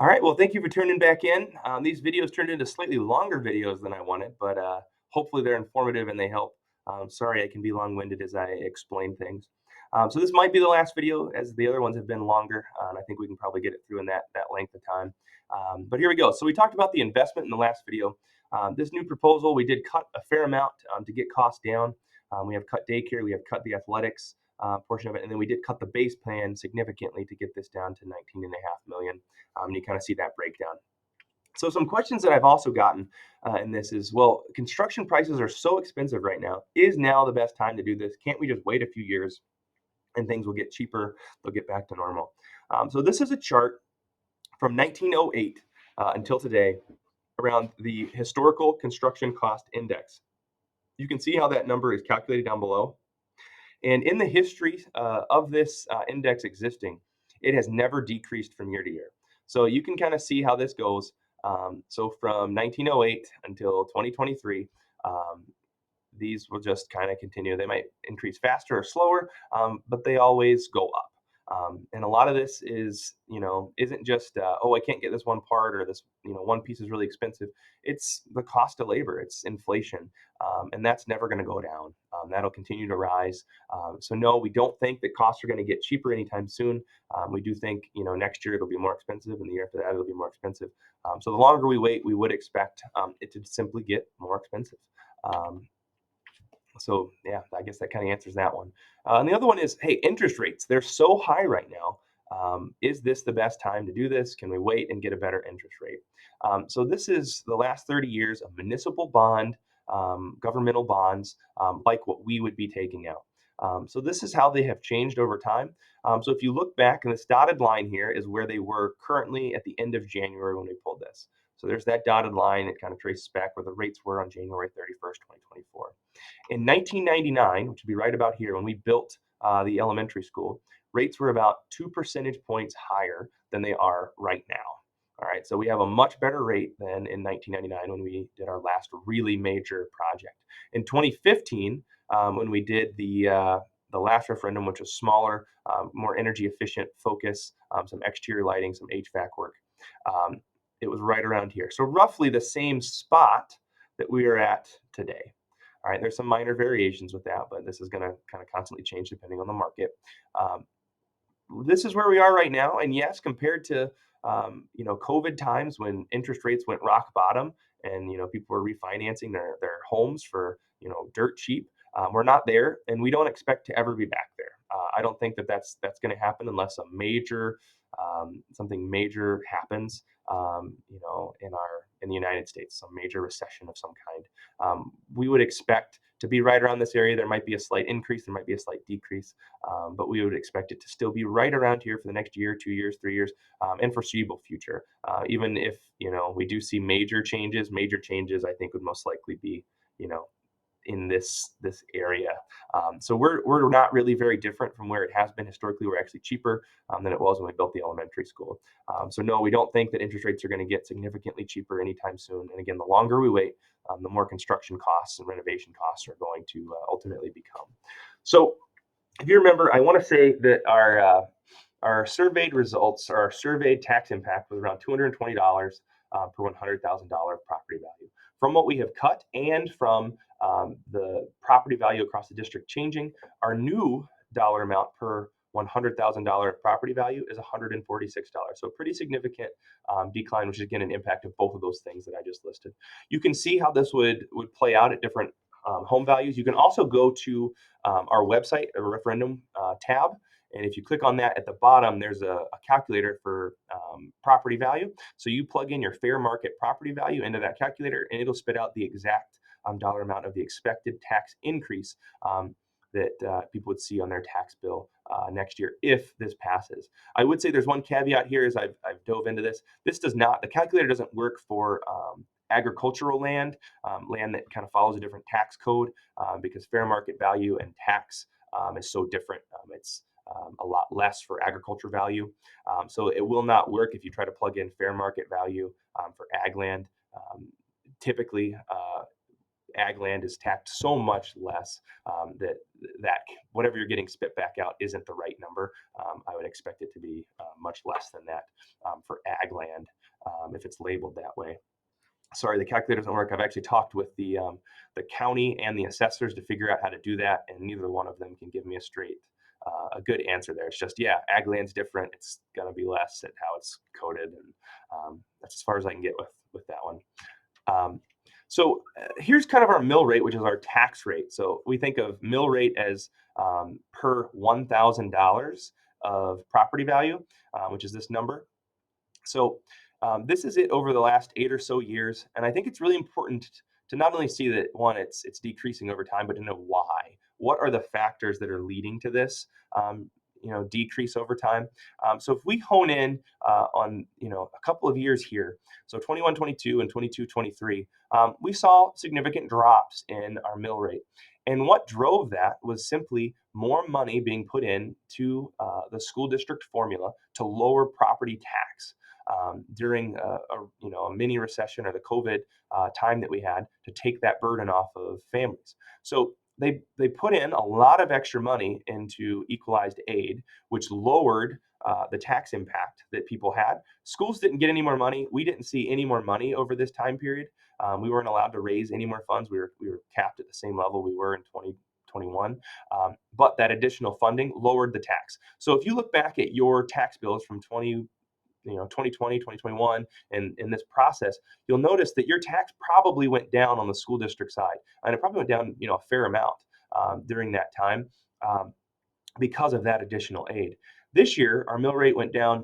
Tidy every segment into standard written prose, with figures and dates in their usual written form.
All right. Well, thank you for tuning back in. These videos turned into slightly longer videos than I wanted, but hopefully they're informative and they help. Sorry, I can be long-winded as I explain things. So this might be the last video, as the other ones have been longer, and I think we can probably get it through in that length of time. But here we go. So we talked about the investment in the last video. This new proposal, we did cut a fair amount to get costs down. We have cut daycare, we have cut the athletics portion of it, and then we did cut the base plan significantly to get this down to 19.5 million. And you kind of see that breakdown. So some questions that I've also gotten in this is, well, construction prices are so expensive right now. Is now the best time to do this? Can't we just wait a few years and things will get cheaper? They'll get back to normal. So this is a chart from 1908 until today around the historical construction cost index. You can see how that number is calculated down below. And in the history of this index existing, it has never decreased from year to year. So you can kind of see how this goes. So from 1908 until 2023, um, these will just kind of continue. They might increase faster or slower, but they always go up. And a lot of this is, isn't just, oh, I can't get this one part or this, one piece is really expensive. It's the cost of labor, it's inflation, and that's never going to go down. That'll continue to rise. So no, we don't think that costs are going to get cheaper anytime soon. We do think, next year it'll be more expensive, and the year after that it'll be more expensive. So the longer we wait, we would expect it to simply get more expensive. Um, so yeah, I guess that kind of answers that one. And the other one is, hey, interest rates. They're so high right now. Is this the best time to do this? Can we wait and get a better interest rate? So this is the last 30 years of municipal bond, governmental bonds, like what we would be taking out. So this is how they have changed over time. So if you look back, and this dotted line here is where they were currently at the end of January when we pulled this. So there's that dotted line. It kind of traces back where the rates were on January 31st, 2024. In 1999, which would be right about here, when we built the elementary school, rates were about 2 percentage points higher than they are right now. All right, so we have a much better rate than in 1999 when we did our last really major project. In 2015, when we did the last referendum, which was smaller, more energy efficient focus, some exterior lighting, some HVAC work, um, it was right around here. So roughly the same spot that we are at today. All right, there's some minor variations with that, but this is going to kind of constantly change depending on the market. Um, this is where we are right now, and yes, compared to COVID times when interest rates went rock bottom, and people were refinancing their homes for dirt cheap. We're not there, and we don't expect to ever be back there. I don't think that that's going to happen unless a major something major happens. In the United States, some major recession of some kind. We would expect to be right around this area. There might be a slight increase, there might be a slight decrease, but we would expect it to still be right around here for the next year, 2 years, 3 years, and foreseeable future. Even if we do see major changes, I think would most likely be you know in this area. So we're not really very different from where it has been historically. We're actually cheaper than it was when we built the elementary school. So no, we don't think that interest rates are going to get significantly cheaper anytime soon. And again, the longer we wait, the more construction costs and renovation costs are going to ultimately become. So if you remember, I want to say that our surveyed results, our surveyed tax impact was around $220 per $100,000 property value. From what we have cut and from the property value across the district changing, our new dollar amount per $100,000 property value is $146. So a pretty significant decline, which is again an impact of both of those things that I just listed. You can see how this would play out at different home values. You can also go to our website, a referendum tab, and if you click on that at the bottom, there's a calculator for property value. So you plug in your fair market property value into that calculator, and it'll spit out the exact dollar amount of the expected tax increase that people would see on their tax bill next year if this passes. I would say there's one caveat here as I've dove into this. This does not, the calculator doesn't work for agricultural land, land that kind of follows a different tax code because fair market value and tax is so different. It's a lot less for agriculture value. So it will not work if you try to plug in fair market value for ag land. Typically, ag land is taxed so much less that whatever you're getting spit back out isn't the right number. I would expect it to be much less than that for ag land if it's labeled that way. Sorry, the calculator doesn't work. I've actually talked with the county and the assessors to figure out how to do that, and neither one of them can give me a good answer there. It's just, yeah, ag land's different. It's gonna be less at how it's coded, and that's as far as I can get with that one. Um, here's kind of our mill rate, which is our tax rate. So we think of mill rate as per $1,000 of property value, which is this number. So this is it over the last 8 or so years, and I think it's really important to not only see that one, it's decreasing over time, but to know why. What are the factors that are leading to this? Decrease over time. So if we hone in on a couple of years here, so 21, 22, and 22, 23, we saw significant drops in our mill rate. And what drove that was simply more money being put in to the school district formula to lower property tax during a mini recession or the COVID time that we had to take that burden off of families. So they put in a lot of extra money into equalized aid, which lowered the tax impact that people had. Schools didn't get any more money. We didn't see any more money over this time period. We weren't allowed to raise any more funds. We were capped at the same level we were in 2021. But that additional funding lowered the tax. So if you look back at your tax bills from 2020, 2021, and in this process, you'll notice that your tax probably went down on the school district side, and it probably went down, a fair amount during that time. Um, because of that additional aid. This year, our mill rate went down,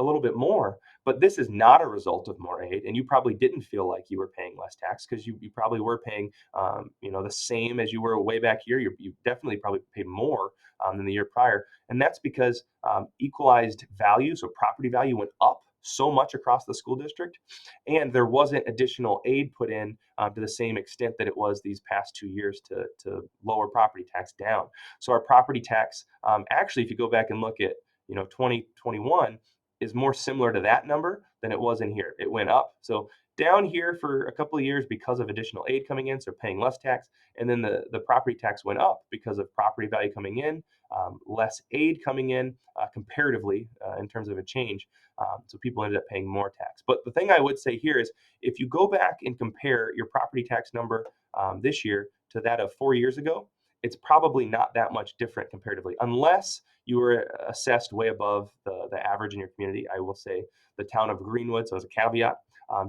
a little bit more, but this is not a result of more aid, and you probably didn't feel like you were paying less tax because you probably were paying, the same as you were way back here. You definitely probably paid more than the year prior, and that's because equalized value, so property value, went up so much across the school district, and there wasn't additional aid put in to the same extent that it was these past 2 years to lower property tax down. So our property tax, actually, if you go back and look at 2021, is more similar to that number than it was in here. It went up. So down here for a couple of years because of additional aid coming in, so paying less tax, and then the property tax went up because of property value coming in, less aid coming in comparatively in terms of a change. So people ended up paying more tax. But the thing I would say here is if you go back and compare your property tax number this year to that of 4 years ago, it's probably not that much different comparatively, unless you were assessed way above the average in your community. I will say the town of Greenwood, so as a caveat,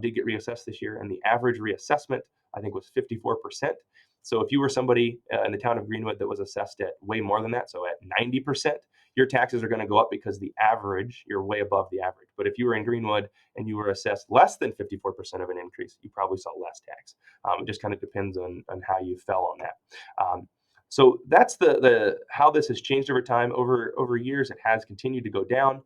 did get reassessed this year, and the average reassessment, I think, was 54%. So if you were somebody in the town of Greenwood that was assessed at way more than that, so at 90%, your taxes are going to go up because the average, you're way above the average. But if you were in Greenwood and you were assessed less than 54% of an increase, you probably saw less tax. It just kind of depends on how you fell on that. So that's the how this has changed over time. Over years, it has continued to go down.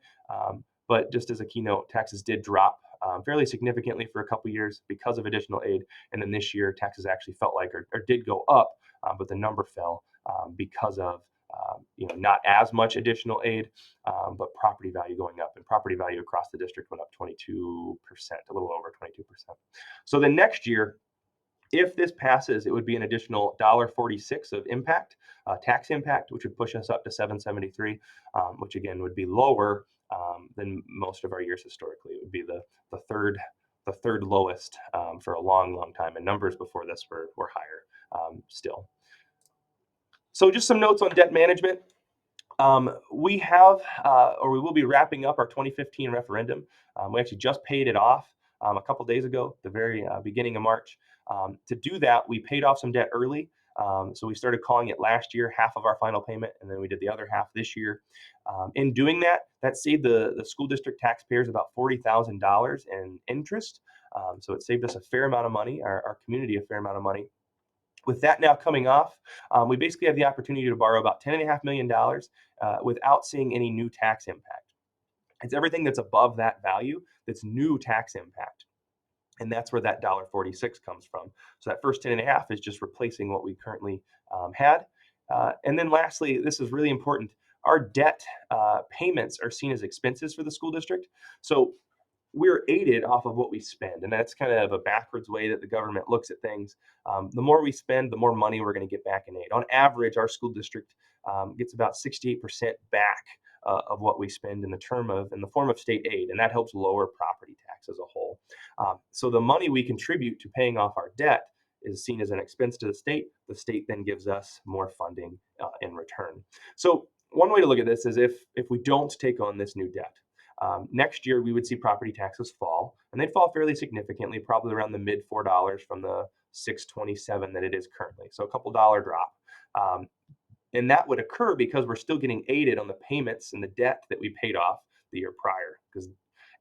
But just as a keynote, taxes did drop fairly significantly for a couple years because of additional aid, and then this year, taxes actually felt like or did go up, but the number fell because of not as much additional aid, but property value going up, and property value across the district went up 22%, a little over 22%. So the next year, if this passes, it would be an additional $1.46 of impact, tax impact, which would push us up to 773, which again would be lower than most of our years historically. It would be the third lowest for a long, long time, and numbers before this were higher still. So just some notes on debt management. We have, or we will be wrapping up our 2015 referendum. We actually just paid it off a couple days ago, the very beginning of March. To do that, we paid off some debt early. So we started calling it last year, half of our final payment, and then we did the other half this year. In doing that, that saved the school district taxpayers about $40,000 in interest. So it saved us a fair amount of money, our community a fair amount of money. With that now coming off, we basically have the opportunity to borrow about $10.5 million without seeing any new tax impact. It's everything that's above that value that's new tax impact. And that's where that $1.46 comes from. So that first 10.5 is just replacing what we currently had. And then lastly, this is really important. Our debt payments are seen as expenses for the school district. So we're aided off of what we spend, and that's kind of a backwards way that the government looks at things. The more we spend, the more money we're going to get back in aid. On average, our school district gets about 68% back of what we spend in the form of state aid, and that helps lower property tax as a whole. So the money we contribute to paying off our debt is seen as an expense to the state. The state then gives us more funding in return. So one way to look at this is if we don't take on this new debt, next year we would see property taxes fall, and they'd fall fairly significantly, probably around the mid $4 from the 6.27 that it is currently. So a couple dollar drop. And that would occur because we're still getting aided on the payments and the debt that we paid off the year prior, because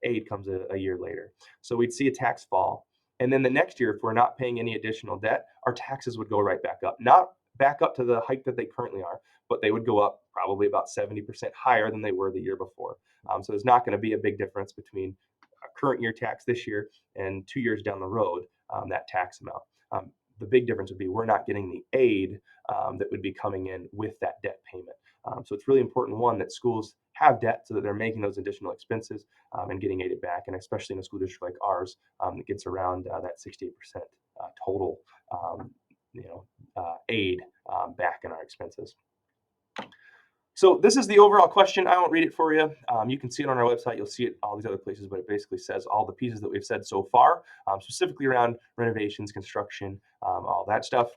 aid comes a year later. So we'd see a tax fall. And then the next year, if we're not paying any additional debt, our taxes would go right back up. Not back up to the height that they currently are, but they would go up probably about 70% higher than they were the year before. So there's not going to be a big difference between a current year tax this year and 2 years down the road, that tax amount. The big difference would be we're not getting the aid that would be coming in with that debt payment. So it's really important, one, that schools have debt so that they're making those additional expenses and getting aided back, and especially in a school district like ours that gets around that 68% total aid back in our expenses. So this is the overall question. I won't read it for you. You can see it on our website. You'll see it all these other places, but it basically says all the pieces that we've said so far, specifically around renovations, construction, all that stuff.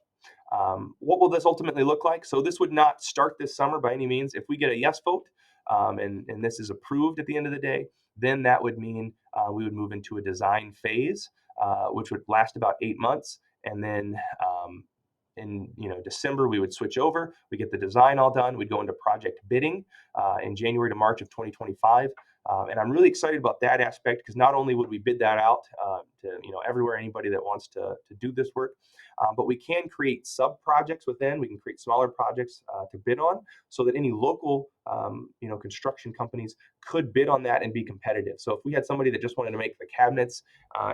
What will this ultimately look like? So this would not start this summer by any means. If we get a yes vote and this is approved at the end of the day, then that would mean we would move into a design phase, which would last about 8 months. And then in December, we would switch over. We get the design all done. We'd go into project bidding in January to March of 2025. And I'm really excited about that aspect because not only would we bid that out to everywhere, anybody that wants to do this work, but we can create sub projects within. We can create smaller projects to bid on, so that any local construction companies could bid on that and be competitive. So if we had somebody that just wanted to make the cabinets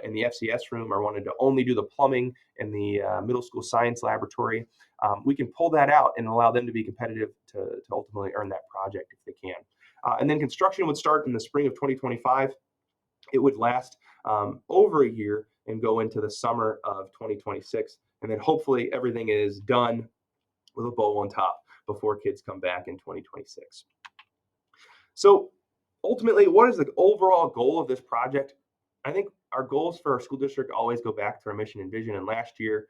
in the FCS room, or wanted to only do the plumbing in the middle school science laboratory, we can pull that out and allow them to be competitive to ultimately earn that project if they can. And then construction would start in the spring of 2025. It would last over a year and go into the summer of 2026. And then hopefully everything is done with a bow on top before kids come back in 2026. So ultimately, what is the overall goal of this project? I think our goals for our school district always go back to our mission and vision. And last year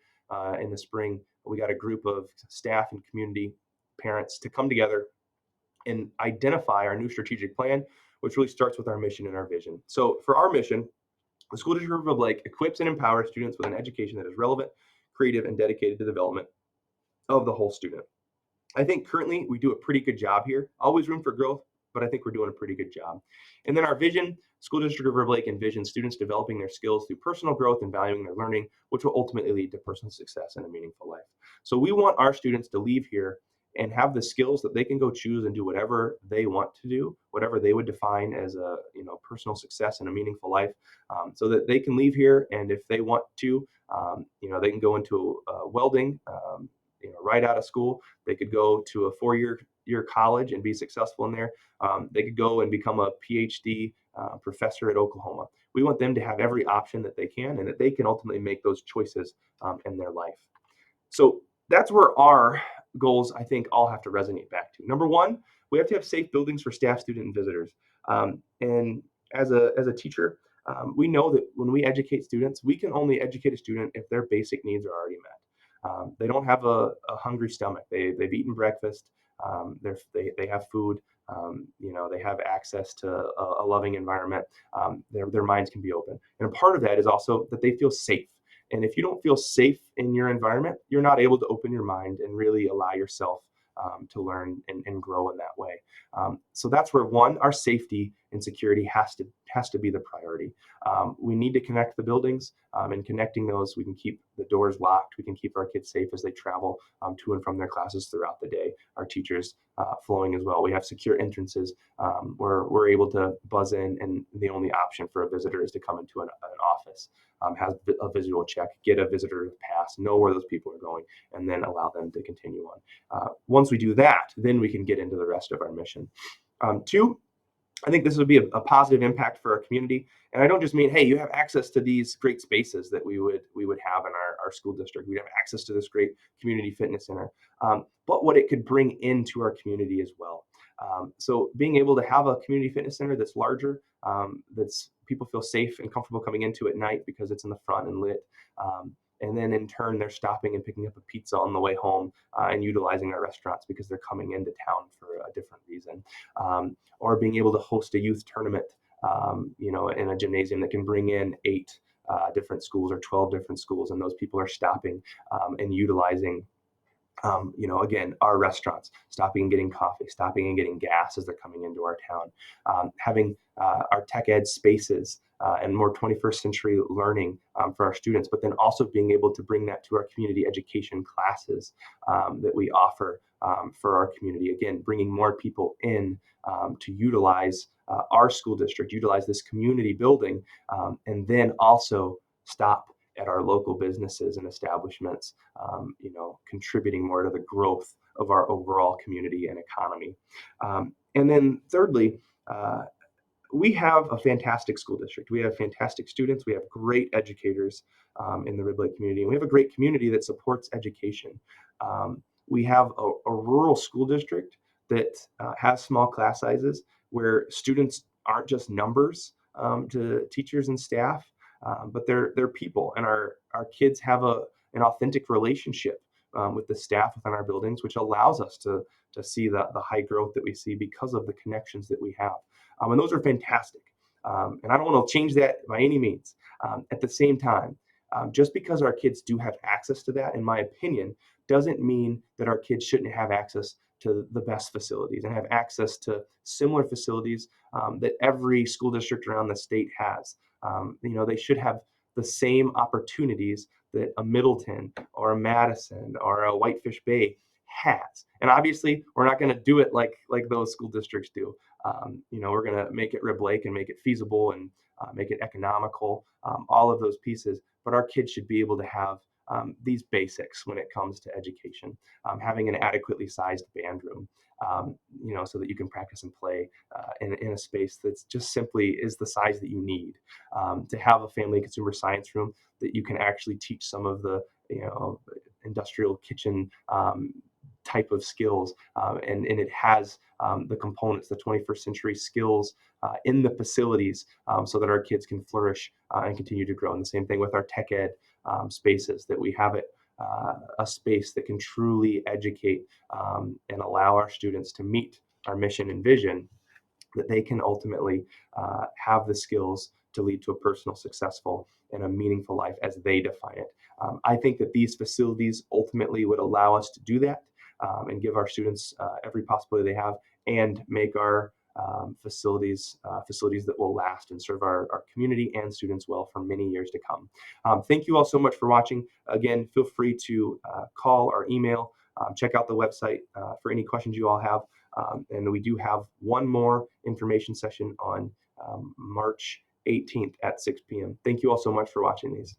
in the spring, we got a group of staff and community parents to come together and identify our new strategic plan, which really starts with our mission and our vision. So for our mission, the School District of River Lake equips and empowers students with an education that is relevant, creative, and dedicated to development of the whole student. I think currently we do a pretty good job here. Always room for growth, but I think we're doing a pretty good job. And then our vision, School District of River Lake envisions students developing their skills through personal growth and valuing their learning, which will ultimately lead to personal success and a meaningful life. So we want our students to leave here and have the skills that they can go choose and do whatever they want to do, whatever they would define as a personal success and a meaningful life, so that they can leave here, and if they want to, they can go into welding, right out of school. They could go to a 4-year college and be successful in there. They could go and become a PhD professor at Oklahoma. We want them to have every option that they can, and that they can ultimately make those choices in their life. So that's where our goals, I think, all have to resonate back to. Number one, we have to have safe buildings for staff, student, and visitors. And as a teacher, we know that when we educate students, we can only educate a student if their basic needs are already met. They don't have a hungry stomach. They've eaten breakfast. They have food. They have access to a loving environment. Their minds can be open. And a part of that is also that they feel safe. And if you don't feel safe in your environment, you're not able to open your mind and really allow yourself to learn and grow in that way. So that's where, one, our safety and security has to be the priority. We need to connect the buildings, and connecting those, we can keep the doors locked. We can keep our kids safe as they travel to and from their classes throughout the day. Our teachers flowing as well. We have secure entrances where we're able to buzz in, and the only option for a visitor is to come into an office, have a visual check, get a visitor pass, know where those people are going, and then allow them to continue on. Once we do that, then we can get into the rest of our mission. Two, I think this would be a positive impact for our community. And I don't just mean, hey, you have access to these great spaces that we would have in our school district. We'd have access to this great community fitness center, but what it could bring into our community as well. So being able to have a community fitness center that's larger, that's people feel safe and comfortable coming into at night because it's in the front and lit. And then in turn, they're stopping and picking up a pizza on the way home and utilizing our restaurants because they're coming into town for a different reason. Or being able to host a youth tournament, in a gymnasium that can bring in eight different schools or 12 different schools, and those people are stopping and utilizing again, our restaurants, stopping and getting coffee, stopping and getting gas as they're coming into our town, having our tech ed spaces and more 21st century learning for our students, but then also being able to bring that to our community education classes that we offer for our community. Again, bringing more people in to utilize our school district, utilize this community building, and then also stop at our local businesses and establishments, contributing more to the growth of our overall community and economy. And then thirdly, we have a fantastic school district. We have fantastic students. We have great educators in the Rib Lake community. And we have a great community that supports education. We have a rural school district that has small class sizes where students aren't just numbers to teachers and staff, but they're people. And our kids have an authentic relationship with the staff within our buildings, which allows us to see the high growth that we see because of the connections that we have. And those are fantastic. And I don't want to change that by any means. At the same time, just because our kids do have access to that, in my opinion, doesn't mean that our kids shouldn't have access to the best facilities and have access to similar facilities that every school district around the state has. They should have the same opportunities that a Middleton or a Madison or a Whitefish Bay has. And obviously, we're not going to do it like those school districts do. We're going to make it Rib Lake and make it feasible and make it economical, all of those pieces. But our kids should be able to have these basics when it comes to education, having an adequately sized band room, so that you can practice and play in a space that's just simply is the size that you need, to have a family consumer science room that you can actually teach some of the, industrial kitchen type of skills, and it has the components, the 21st century skills in the facilities, so that our kids can flourish and continue to grow. And the same thing with our tech ed spaces, that we have a space that can truly educate and allow our students to meet our mission and vision, that they can ultimately have the skills to lead to a personal, successful, and a meaningful life as they define it. I think that these facilities ultimately would allow us to do that and give our students every possibility they have, and make our facilities that will last and serve our community and students well for many years to come. Thank you all so much for watching. Again, feel free to call or email, check out the website for any questions you all have. And we do have one more information session on March 18th at 6 p.m. Thank you all so much for watching these.